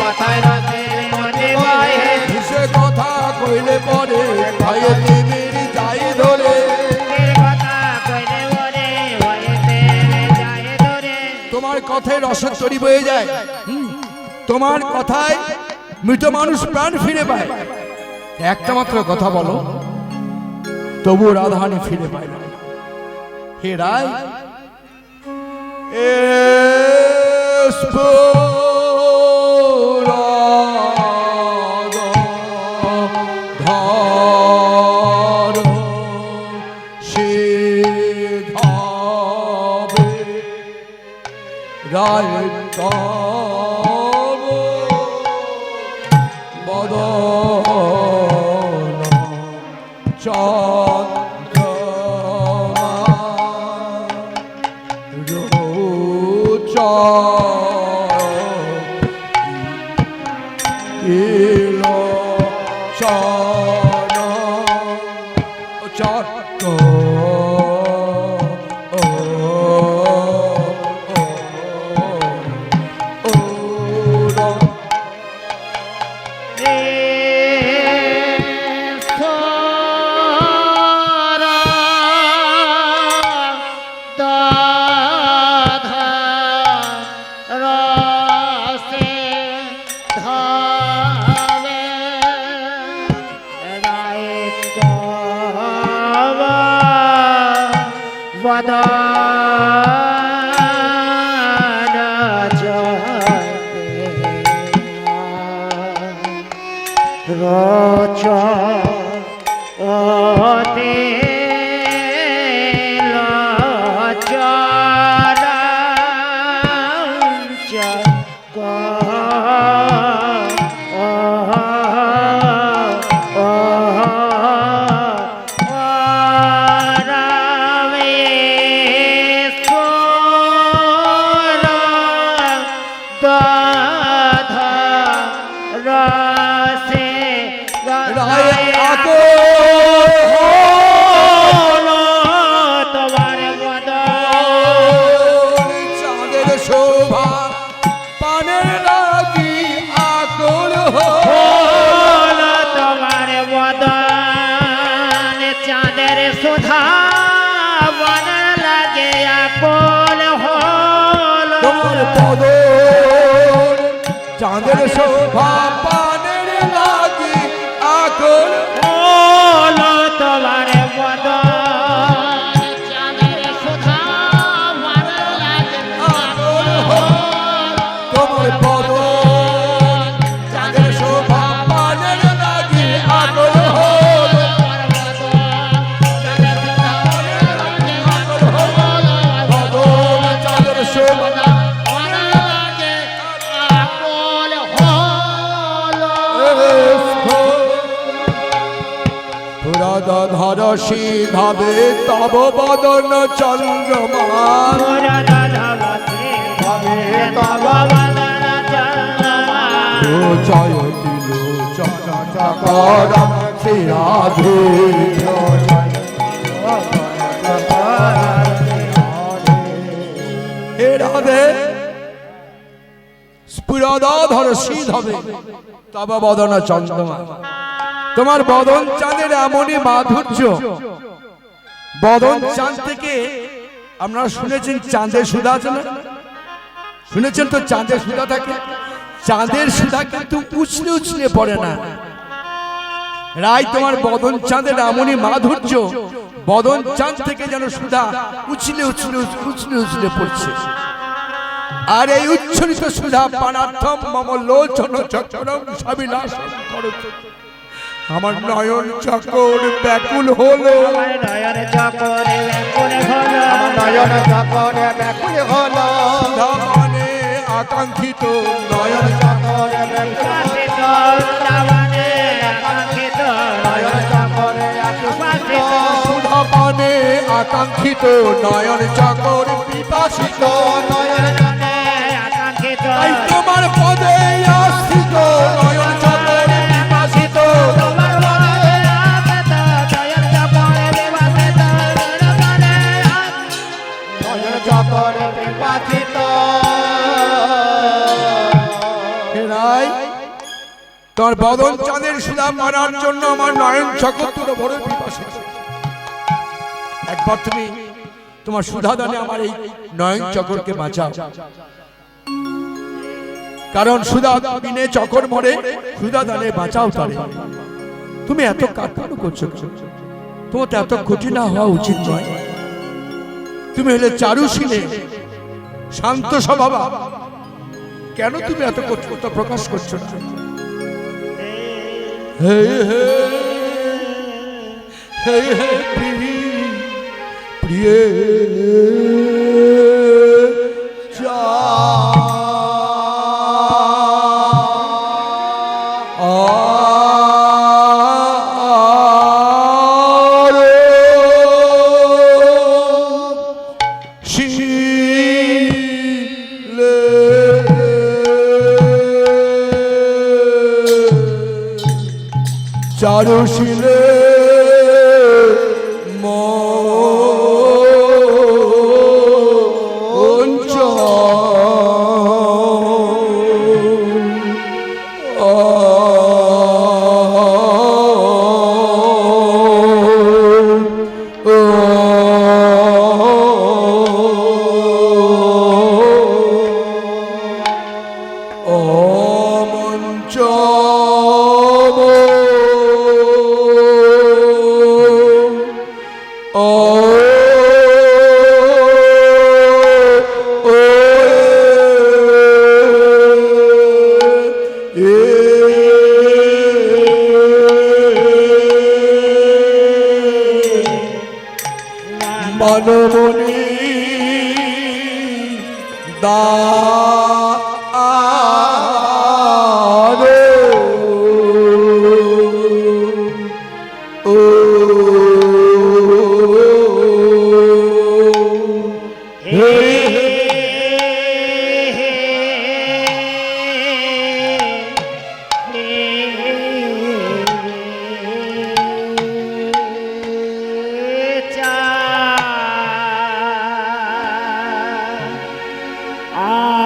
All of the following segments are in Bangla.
কথায় রসে মনে বহে সে কথা কইলে পরে ভয়ে তিমির যাই ধরে তোমার কথায় রসের তরি বয়ে যায় তোমার কথায় মৃত মানুষ প্রাণ ফিরে পায় একটা মাত্র কথা বলো তবু রাধারানী ফিরে পায় না হে রায় রায় তব বদন চন্দ্রমা চাঁদের শোভা পানের লাগি আকুল হলো তোমার বদন চাঁদের শোভা পানের লাগি আকুল তোমার বদন চাঁদের শোভা পানের লাগি আকুল চাঁদের শোভা ধরসী ভাবে তব বদন চন্দ্রমা জয়তি লোচন শ্রী রাধে হে রাধে স্ফুরধরসী হবে তব বদন চন্দ্রমা তোমার বদন চাঁদের এমনই মাধুর্য বদন চাঁদ থেকে আপনারা শুনেছেন চাঁদের সুধা আছে না শুনেছেন তো চাঁদের সুধা থাকে চাঁদের সুধা কিন্তু উছলে উছলে পড়ে না রায় তোমার বদন চাঁদের এমনই মাধুর্য বদন চাঁদ থেকে যেন সুধা উছলে উছলে উছলে উছলে পড়ছে আর এই উচ্ছ্বসিত সুধা পানার্থম মম লোচন চক্রম সবিলাসম করতে আমার নয়ন চকর ব্যাকুল হলো নয়ন চকর ব্যাকুল হলো নয়ন চকর ব্যাকুল হলো ধামনে আকাঙ্ক্ষিত নয়ন চকর বিপাসিত ধামনে আকাঙ্ক্ষিত নয়ন চকর বিপাসিত সুধাপানে আকাঙ্ক্ষিত নয়ন চকর বিপাসিত নয়ন আকাঙ্ক্ষিত তাই তোমার পদে আস্থিত নয়ন চকর বিপাসিত বেলায় তোমার বদন চাঁদের সুধা মারার জন্য আমার নয়ন চকর বড় পিপাসা। একবার তুমি তোমার সুধা দানে আমার এই নয়ন চকরকে বাঁচাও, কারণ সুধা বিনে চকর মরে, সুধা দানে বাঁচাও তারে। তুমি এত কাটানো করছো, তোমার তো এত ক্ষতি না হওয়া উচিত নয়। তুমি হলে চারুশীলে শান্ত স্বভাবা, কেন তুমি এত কঠোরতা প্রকাশ করছো না? হে হে হে হে প্রিয়ে চারুশীলে মঞ্চ মানমণি দারে ও হে Ah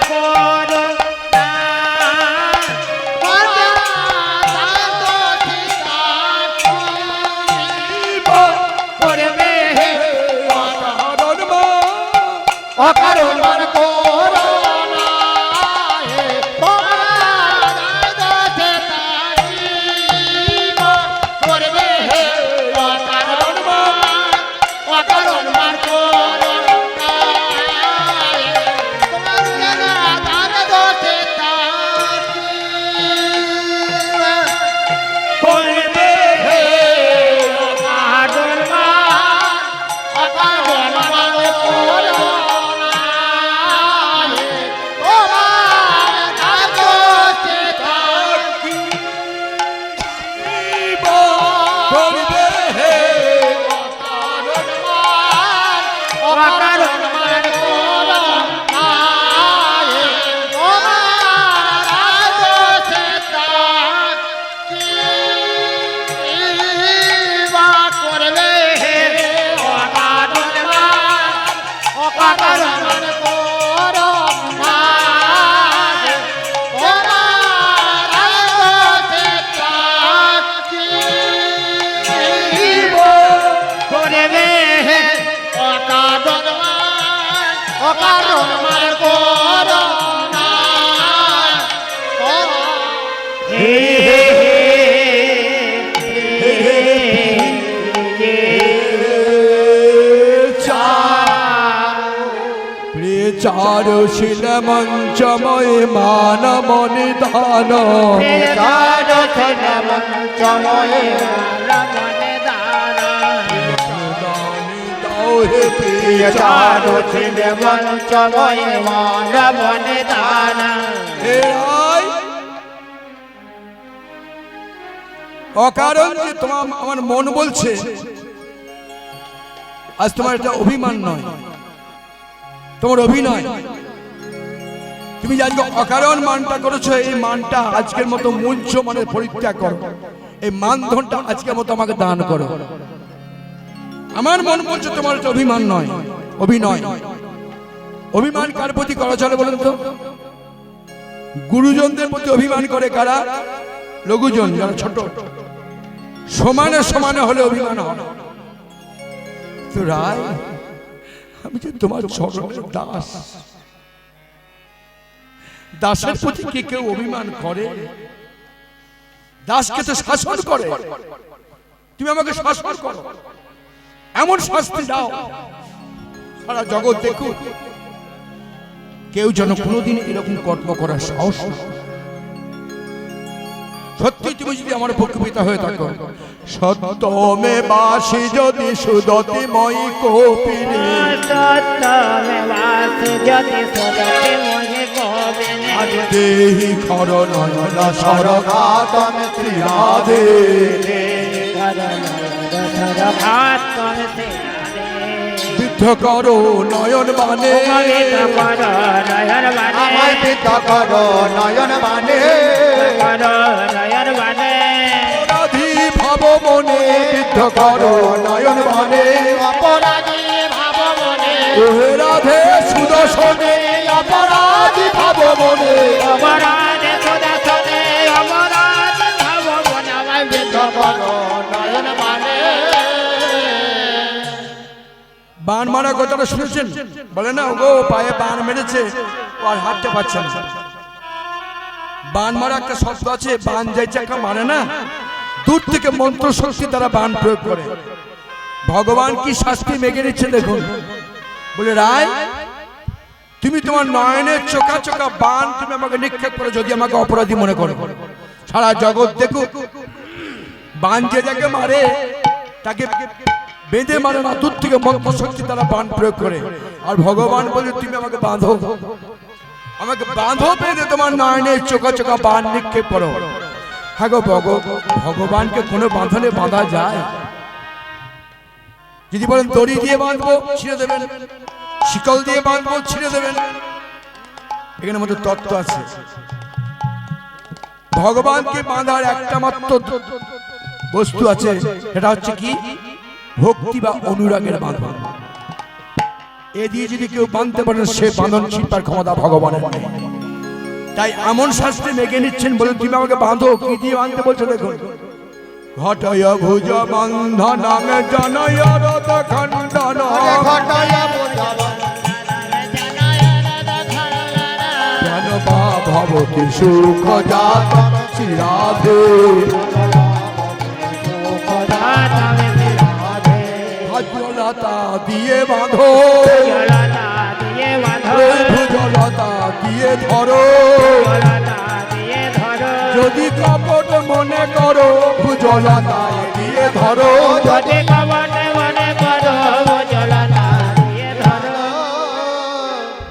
করুণা করবে হে অকারণ মান করোনা হে তোমার দাসে তাইবা করবে হে অকারণ মান করোনা হে তোমার দাসে তাইবা করবে হে অকারণ অকারণ মান করোনা হে তোমার দাসে তাইবা করবে হে অকারণ মান করোনা হে তোমার দাসে তাইবা করবে হে অকারণ মান করোনা হে তোমার দাসে তাইবা করবে হে অকারণ মান করোনা হে চারুশীল মঞ্চময় মান মনে দান মঞ্চময়ে রমণে দানা দাও হে প্রিয় চারু ছিল মঞ্চময়ে রমণে দানা হে রায়, অকারণ যে তোমার আমার মন বলছে আজ তোমার এটা অভিমান নয়, তোমার অভিনয়। তুমি যে আজকে অকারণ মানটা করেছো, এই মানটা আজকের মতো মূল্য মানে পরিত্যাগ করো, এই মানধনটা আজকের মতো আমাকে দান করো। আমার মন বলছে তোমার এটা অভিমান নয়, অভিনয়। অভিমান কার প্রতি করা চলে বলেন তো? গুরুজনদের প্রতি অভিমান করে কারা? লঘুজন, যারা ছোট। সমানে সমানে হলে অভিমান হয়। তো রায়, আমি যে তোমার চরণের দাস, দাসের প্রতি কে কেউ অভিমান করে? দাসকে তো শাসন করে, তুমি আমাকে শাসন করো, এমন শাস্তি দাও সারা জগৎ দেখুক কেউ যেন কোনোদিন এরকম কর্ম করার সাহস না। সত্যি তুমি যদি আমার পক্ষপিতা হয়ে থাকো, সত্যমে বাসি যদি সুদতি মই কপিলে, সত্যমে বাসি যদি সুদতি মই কপিলে, দেহি খর নয়ন সরঘাতম ত্রিরাধে, বিদ্ধ করো নয়ন বানে, আমায় পিতা করো নয়ন বানে অপরাধী ভাব মনে, বিদ্ধ করো নয়ন বানে, অপরাধী ভাব মনে ওহে রাধে সুদর্শনে, অপরাধী ভাব মনে, করো নয়ন বানে বান মারা কথাটা শুনেছেন? বলে না গো পায়ে বান মেরেছে, ও আর হাঁটতে পারছে না। বান মারা একটা শব্দ আছে, বান যাই চাকা মারে না, দূর থেকে মন্ত্র শক্তি দ্বারা বান প্রয়োগ করে। ভগবান কি শাস্তি মেঘে নিচ্ছে দেখুন। বলে রায়, তুমি তোমার নয়নের চোখা চোখা বান তুমি আমাকে নিক্ষেপ করে যদি আমাকে অপরাধী মনে করো, সারা জগৎ দেখুক বান যে যাকে মারে তাকে বেঁধে মারে না, দূর থেকে মন্ত্র শক্তি দ্বারা বান প্রয়োগ করে। আর ভগবান বলে তুমি আমাকে বাঁধো, আমাকে বাঁধো, বেঁধে তোমার নয়নের চোখা চোখা বান নিক্ষেপ করো। হ্যাঁ গো ভগবানকে কোনো বাঁধনে বাঁধা যায়? যদি বলেন দড়ি দিয়ে বাঁধবো ছিঁড়ে দেবেন, শিকল দিয়ে বাঁধবো ছিঁড়ে দেবেন, এখানে মধ্যে তত্ত্ব আছে। ভগবানকে বাঁধার একটা মাত্র বস্তু আছে, সেটা হচ্ছে কি? ভক্তি বা অনুরাগের বাঁধন। এ দিয়ে যদি কেউ বাঁধতে পারেন সে বাঁধন ছিঁড়বার ক্ষমতা ভগবানের নেই। তাই এমন শাস্তি মেগে নিচ্ছেন বলে তুমি আমাকে বাঁধো, কি দিয়ে বাঁধতে বলছো দেখুন। ঘটয় ভুজ বন্ধনং জনয় রত খণ্ডন ঘটয় ভুজ জ্ঞান বা ভবতি সুখ জাত শ্রীরাধে ভজলতা দিয়ে বাঁধো, ভুজলতা দিয়ে ধরো, যদি কপট মনে করো ভুজলতা দিয়ে ধরো,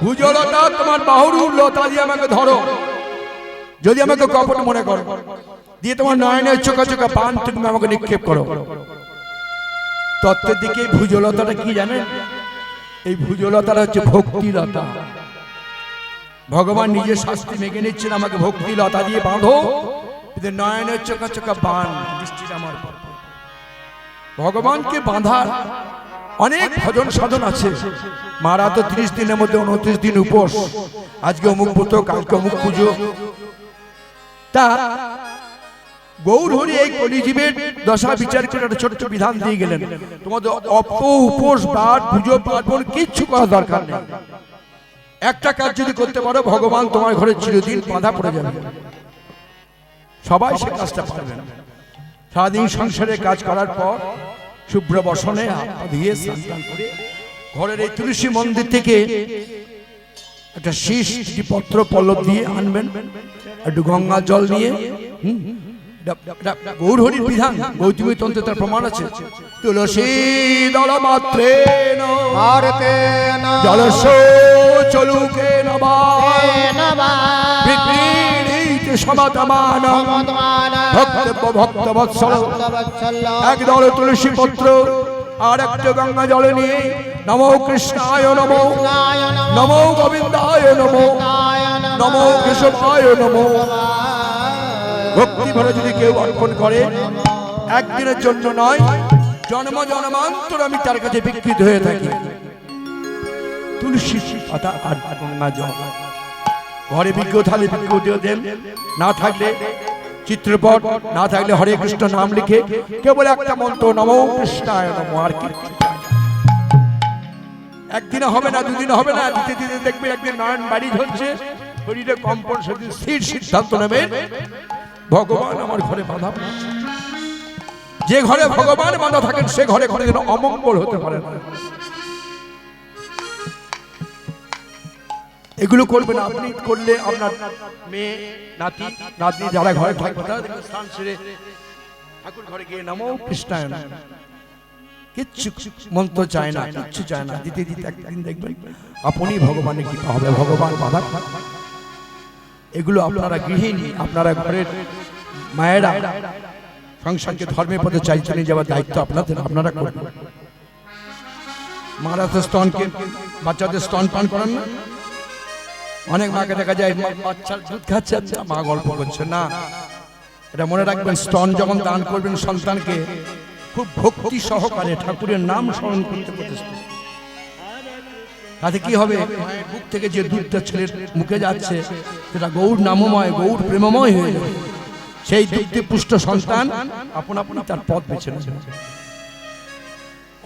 ভুজলতা তোমার বাহুর লতা দিয়ে আমাকে ধরো, যদি আমাকে কপট মনে করো, দিয়ে তোমার নয়নের চোখা চোখা পান তুমি আমাকে নিক্ষেপ করো। তত্ত্বের দিকে ভুজলতাটা কি জানেন? এই ভুজলতাটা হচ্ছে ভক্তিলতা। ভগবান নিজে শাস্তি মেগে নিচ্ছেন, আমাকে ভক্তিলতা দিয়ে বাঁধো, নয়নের চোখা চোখা বান দৃষ্টিটা আমার। ভগবানকে বাঁধার অনেক ভজন সাধন আছে। মারা তো 30 দিনের মধ্যে 29 দিন উপোস, আজকে অমুক ব্রত, কালকে অমুক পুজো। তা গৌর হরি এই কলিজীবের দশা বিচার করে একটা ছোট্ট বিধান দিয়ে গেলেন, তোমাদের অপ উপোস বার পুজো পার্বণ কিচ্ছু করার দরকার নেই। একটা কাজ যদি করতে পারো ভগবান তোমার ঘরে চিরদিন বাঁধা পড়ে যাবে। সবাই সে কাজটা পারবে না। সারাদিন সংসারে কাজ করার পর শুভ্র বসনে দিয়ে স্নান করে ঘরের এই তুলসী মন্দির থেকে একটা শীষ পত্র পল্লব দিয়ে আনবেন, একটু গঙ্গা জল নিয়ে। গৌর হরির বিধান, গৌতমী তন্ত্রে তার প্রমাণ আছে। তুলসী দল মাত্রে জলস চলুকে সমাতমান ভক্ত বৎসল একদল তুলসী পত্র আর একটা গঙ্গা জলে নিয়ে নমো কৃষ্ণায় নমো, নমো গোবিন্দায় নমো, নমো কেশবায় নমো ভক্তি ভরে যদি কেউ অর্পণ করে, একদিনের জন্য নয়, জন্ম জন্মান্তর আমি তার কাছে বিকৃত হয়ে থাকি। তুলসী পাতা আর গঙ্গা জল ঘরে বিজ্ঞ থাকলে বিজ্ঞ দেন, না থাকলে চিত্রপট, না থাকলে হরে কৃষ্ণ নাম লিখে কেবল একটা মন্ত্র নমো কৃষ্ণায় নমো, আর কিছু একদিনে হবে না, দুদিনে হবে না, দিতে দিতে দেখবে একদিন নয়ন বাড়ি ধরছে, শরীরে কম্পন, সেদিন স্থির সিদ্ধান্ত নেবে ভগবান আমার ঘরে বাধা পড়ছে। যে ঘরে ভগবান বাধা থাকেন সে ঘরে ঘরে যেন অমঙ্গল হতে পারে না। এগুলো করবে না। আপনি করলে আপনার মেয়ে নাতি নাতনি যারা ঘরে থাকবে তারা দেখবেন স্নান সেরে ঠাকুর ঘরে গিয়ে নমো কৃষ্ণায় নমঃ, কিচ্ছু মন্ত্র চায় না, কিচ্ছু চায় না, দিতে দিতে একদিন দেখবেন আপনি ভগবানের কৃপা হবে, ভগবান বাধা। এগুলো আপনারা গৃহিণী, আপনারা ঘরের মায়েরা সংসারকে ধর্মের পথে চাইতে নিয়ে যাওয়ার দায়িত্ব আপনাদের, আপনারা করবেন। মারা তো স্তনকে বাচ্চাদের স্তন পান করেন না, অনেক মাকে দেখা যায় বাচ্চার দুধ খাচ্ছে, মা গল্প করছে না। এটা মনে রাখবেন, স্তন যখন দান করবেন সন্তানকে খুব ভক্তি সহকারে ঠাকুরের নাম স্মরণ করতে প্রতিষ্ঠা। তাতে কি হবে, মায়ের বুক থেকে যে দুধটা ছেলের মুখে যাচ্ছে সেটা গৌর নামময়, গৌর প্রেমময় হয়ে যাবে। সেই দুধে পুষ্ট সন্তান আপন আপনি তার পথ বেছে নেবে।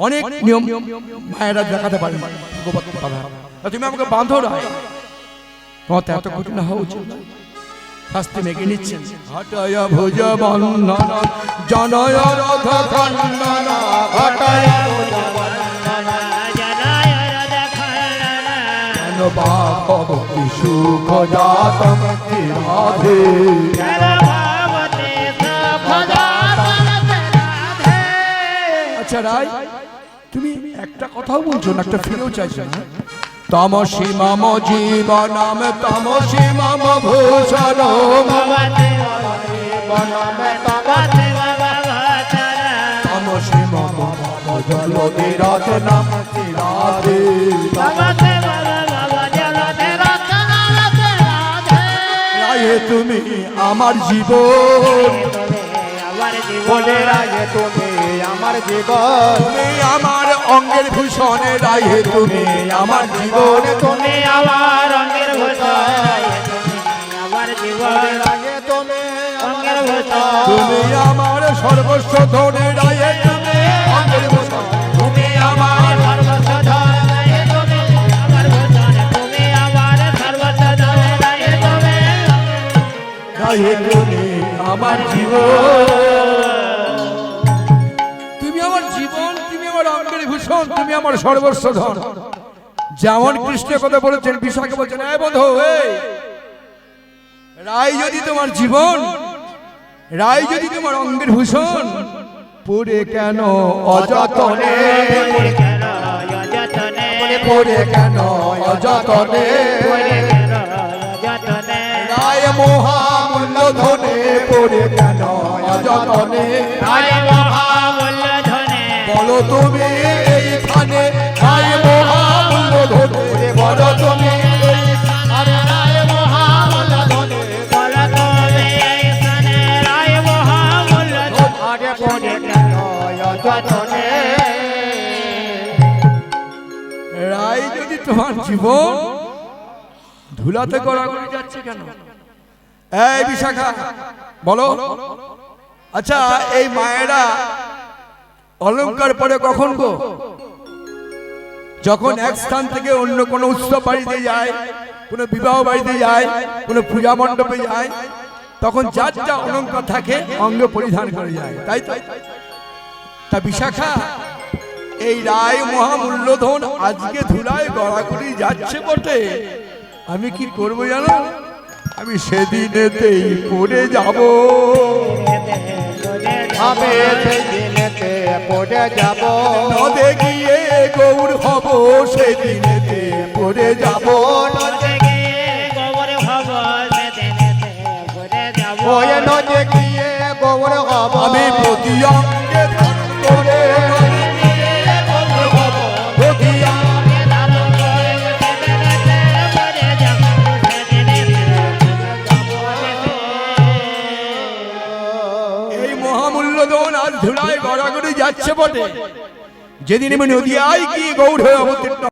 অনেক নিয়ম মায়েরা দেখাতে পারে, তুমি আমাকে বাঁধো না, তোমার এত কঠিন হওয়া উচিত না। শাস্তি মেগে নিচ্ছেন। ঘটয় ভুজ বন্ধন জনয় রথ খণ্ডন, ঘটয় ভুজ বন্ধন জন ভবতি সুখ জাতম রাধে। আচ্ছা রাই, তুমি একটা কথাও বলছো না, একটা ফিরেও চাইছো না। তমসি মম জীবনম তমসি মম ভূষণম, তমসি মম জলধি রত্নম রাধে। রাধে তুমি আমার জীবন, জীবন বলে রাগে তুমি আমার জীবন তুমি আমার অঙ্গের ভূষণে রায়ে তুমি আমার জীবন তুমি আমার অঙ্গের ভূষণ তুমি আমার জীবন রাগে তুমি অঙ্গের ভূষণ তুমি আমার সর্বস্ব ধনে রায়ে তুমি অঙ্গের ভূষণ তুমি আমার সর্বস্ব ধন রাহে তুমি আমার ভূষণ তুমি আমার সর্বস্ব ধন রাহে তুমি রায়ে তুমি আমার জীবন তুমি আমার জীবন তুমি আমার অঙ্গের ভূষণ তুমি আমার সর্বস্ব ধন যেমন কৃষ্ণের কথা বলেছেন বিশাখে বলছেন এই বন্ধু এই রায় যদি তোমার জীবন রায় যদি তোমার অঙ্গের ভূষণ পড়ে কেন অযতনে পড়ে কেন অযতনে পড়ে কেন অযতনে পড়ে কেন অযতনে রায় মহামূল্য ধনে পড়ে কেন অযতনে রায় মহামূল্য ধনে বলো তুমি এইখানে রায় মহামূল্য ধনে বলো তুমি আরে রায় মহামূল্য ধনে বল তুমি এই স্থানে রায় মহামূল্য ধনে আরে পড়ে কেন যতনে রায় যদি তোমার জীবন ধুলাতে গড়াগড়ি যাচ্ছে কেন এই বিশাখা বলো আচ্ছা এই মায়েরা অলংকার পরে কখন গো যখন এক স্থান থেকে অন্য কোনো উৎসব বাড়িতে যায় কোনো বিবাহ বাড়িতে যায় কোনো পূজা মণ্ডপে যায় তখন যার যা অলংকার থাকে অঙ্গ পরিধান করে যায় তাই তো তা বিশাখা এই রায় মহামূল্যধন আজকে ধুলায় গড়াগড়ি যাচ্ছে বটে আমি কি করব জানো আমি সেদিনেতেই পড়ে যাব আমি সেই দিনেতে পড়ে যাব নদে গিয়ে গৌর হব সেদিনেতে পড়ে যাব নদে গিয়ে গোবর হব সেদিনেতে পড়ে যাব ওই নদে গিয়ে গোবর হব আমি প্রতি অঙ্গে ধারণ করে প্রতি অঙ্গে ধারণ করে সেদিনেতে পড়ে যাব সেদিনেতে এই মহামূল্যধন আজ ধুলায় গড়াগড়ি যাচ্ছে বটে যেদিন আমি নদিয়ায় কি গৌর হয়ে অবতীর্ণ